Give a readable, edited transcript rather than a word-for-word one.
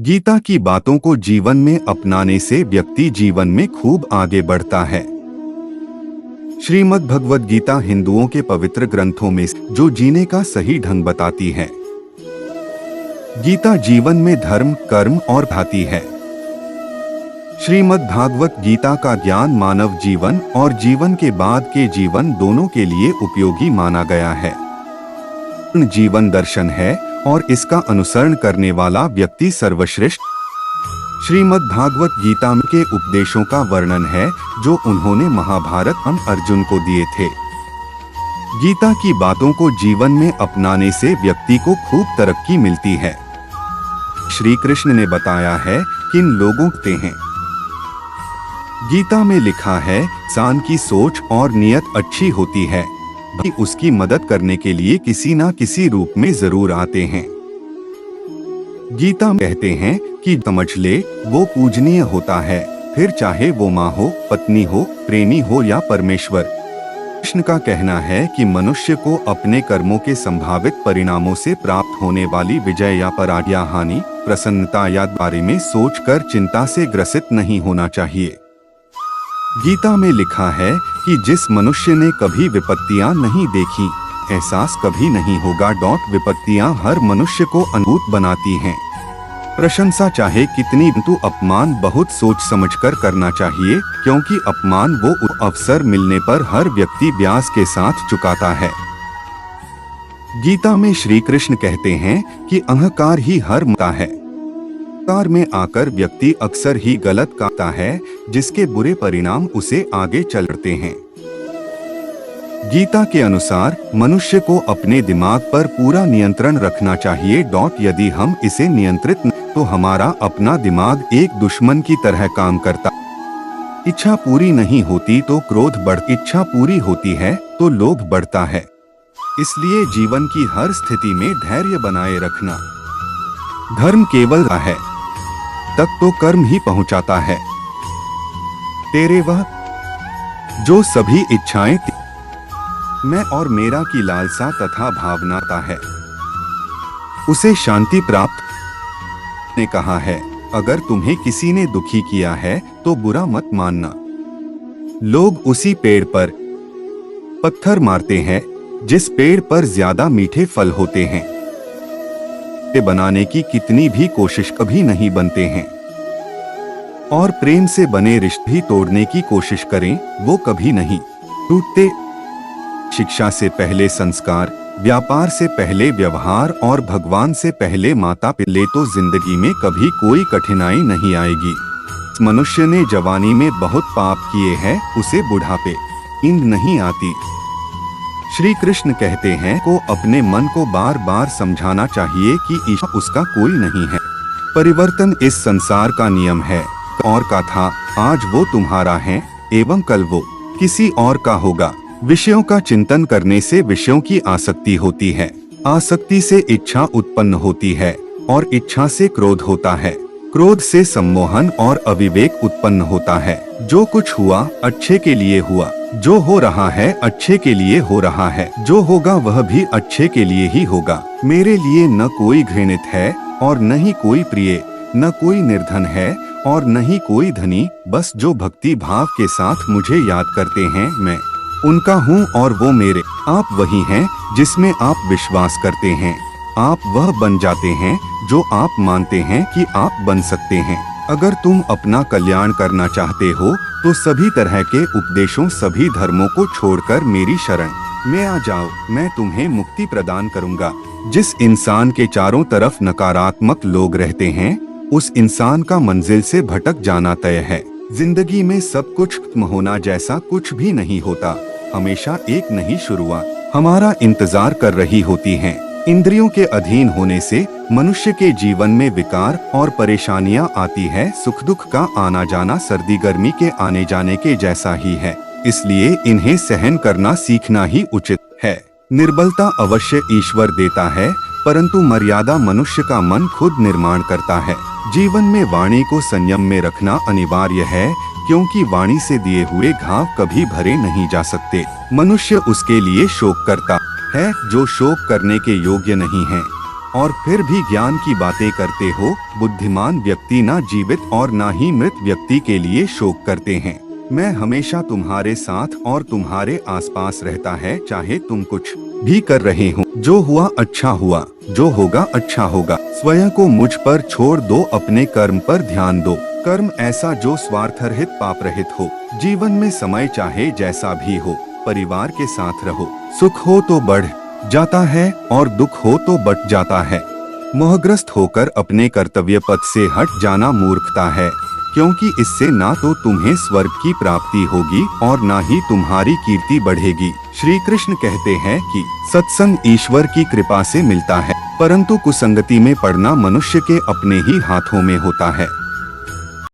गीता की बातों को जीवन में अपनाने से व्यक्ति जीवन में खूब आगे बढ़ता है। श्रीमद् भगवद गीता हिंदुओं के पवित्र ग्रंथों में जो जीने का सही ढंग बताती है। गीता जीवन में धर्म, कर्म और भाती है। श्रीमद् भागवत गीता का ज्ञान मानव जीवन और जीवन के बाद के जीवन दोनों के लिए उपयोगी माना गया है। जीवन दर्शन है और इसका अनुसरण करने वाला व्यक्ति सर्वश्रेष्ठ। श्रीमद् भागवत गीता के उपदेशों का वर्णन है जो उन्होंने महाभारत में अर्जुन को दिए थे। गीता की बातों को जीवन में अपनाने से व्यक्ति को खूब तरक्की मिलती है। श्री कृष्ण ने बताया है किन लोगों के हैं। गीता में लिखा है, इंसान की सोच और नियत अच्छी होती है, उसकी मदद करने के लिए किसी न किसी रूप में जरूर आते हैं। गीता में कहते हैं कि समझ ले वो पूजनीय होता है, फिर चाहे वो माँ हो, पत्नी हो, प्रेमी हो या परमेश्वर। कृष्ण का कहना है कि मनुष्य को अपने कर्मों के संभावित परिणामों से प्राप्त होने वाली विजय या पराजय, हानि, प्रसन्नता या बारे में सोचकर चिंता से ग्रसित नहीं होना चाहिए। गीता में लिखा है कि जिस मनुष्य ने कभी विपत्तियां नहीं देखी, एहसास कभी नहीं होगा। विपत्तियां हर मनुष्य को अनुभूत बनाती हैं। प्रशंसा चाहे कितनी, किंतु अपमान बहुत सोच समझकर करना चाहिए, क्योंकि अपमान वो अवसर मिलने पर हर व्यक्ति ब्याज के साथ चुकाता है। गीता में श्री कृष्ण कहते हैं कि अहंकार ही हर मता है। अहंकार में आकर व्यक्ति अक्सर ही गलत करता है, जिसके बुरे परिणाम उसे आगे चलते हैं। गीता के अनुसार मनुष्य को अपने दिमाग पर पूरा नियंत्रण रखना चाहिए। यदि हम इसे नियंत्रित न तो हमारा अपना दिमाग एक दुश्मन की तरह काम करता। इच्छा पूरी नहीं होती तो क्रोध बढ़ता, इच्छा पूरी होती है तो लोभ बढ़ता है। इसलिए जीवन की हर स्थिति में धैर्य बनाए रखना। धर्म केवल है तक तो कर्म ही पहुंचाता है। तेरे वह जो सभी इच्छाएं मैं और मेरा की लालसा तथा भावनाता है, उसे शांति प्राप्त ने कहा है। अगर तुम्हें किसी ने दुखी किया है तो बुरा मत मानना। लोग उसी पेड़ पर पत्थर मारते हैं जिस पेड़ पर ज्यादा मीठे फल होते हैं। बनाने की कितनी भी कोशिश कभी नहीं बनते हैं, और प्रेम से बने रिश्ते भी तोड़ने की कोशिश करें वो कभी नहीं टूटते। शिक्षा से पहले संस्कार, व्यापार से पहले व्यवहार और भगवान से पहले माता पिता तो जिंदगी में कभी कोई कठिनाई नहीं आएगी। मनुष्य ने जवानी में बहुत पाप किए हैं, उसे बुढ़ापे नींद नहीं आती। श्री कृष्ण कहते हैं को अपने मन को बार बार समझाना चाहिए कि ईश्वर उसका कोई नहीं है। परिवर्तन इस संसार का नियम है। और का था, आज वो तुम्हारा है एवं कल वो किसी और का होगा। विषयों का चिंतन करने से विषयों की आसक्ति होती है, आसक्ति से इच्छा उत्पन्न होती है और इच्छा से क्रोध होता है, क्रोध से सम्मोहन और अविवेक उत्पन्न होता है। जो कुछ हुआ अच्छे के लिए हुआ, जो हो रहा है अच्छे के लिए हो रहा है, जो होगा वह भी अच्छे के लिए ही होगा। मेरे लिए न कोई घृणित है और न ही कोई प्रिय, न कोई निर्धन है और न ही कोई धनी, बस जो भक्ति भाव के साथ मुझे याद करते हैं मैं उनका हूँ और वो मेरे। आप वही हैं जिसमें आप विश्वास करते हैं। आप वह बन जाते हैं जो आप मानते हैं कि आप बन सकते हैं। अगर तुम अपना कल्याण करना चाहते हो तो सभी तरह के उपदेशों, सभी धर्मों को छोड़कर मेरी शरण में आ जाओ, मैं तुम्हें मुक्ति प्रदान करूंगा। जिस इंसान के चारों तरफ नकारात्मक लोग रहते हैं, उस इंसान का मंजिल से भटक जाना तय है। जिंदगी में सब कुछ खत्म होना जैसा कुछ भी नहीं होता। हमेशा एक नई शुरुआत हमारा इंतजार कर रही होती है। इंद्रियों के अधीन होने से मनुष्य के जीवन में विकार और परेशानियां आती है। सुख दुख का आना जाना सर्दी गर्मी के आने जाने के जैसा ही है, इसलिए इन्हें सहन करना सीखना ही उचित है। निर्बलता अवश्य ईश्वर देता है, परंतु मर्यादा मनुष्य का मन खुद निर्माण करता है। जीवन में वाणी को संयम में रखना अनिवार्य है, क्योंकि वाणी से दिए हुए घाव कभी भरे नहीं जा सकते। मनुष्य उसके लिए शोक करता है जो शोक करने के योग्य नहीं है। और फिर भी ज्ञान की बातें करते हो। बुद्धिमान व्यक्ति ना जीवित और ना ही मृत व्यक्ति के लिए शोक करते हैं। मैं हमेशा तुम्हारे साथ और तुम्हारे आसपास रहता है, चाहे तुम कुछ भी कर रहे हो। जो हुआ अच्छा हुआ, जो होगा अच्छा होगा। स्वयं को मुझ पर छोड़ दो, अपने कर्म पर ध्यान दो। कर्म ऐसा जो स्वार्थ रहित पाप रहित हो। जीवन में समय चाहे जैसा भी हो, परिवार के साथ रहो। सुख हो तो बढ़ जाता है और दुख हो तो बट जाता है। मोहग्रस्त होकर अपने कर्तव्य पथ से हट जाना मूर्खता है, क्योंकि इससे ना तो तुम्हें स्वर्ग की प्राप्ति होगी और ना ही तुम्हारी कीर्ति बढ़ेगी। श्री कृष्ण कहते हैं कि सत्संग ईश्वर की कृपा से मिलता है, परंतु कुसंगति में पड़ना मनुष्य के अपने ही हाथों में होता है।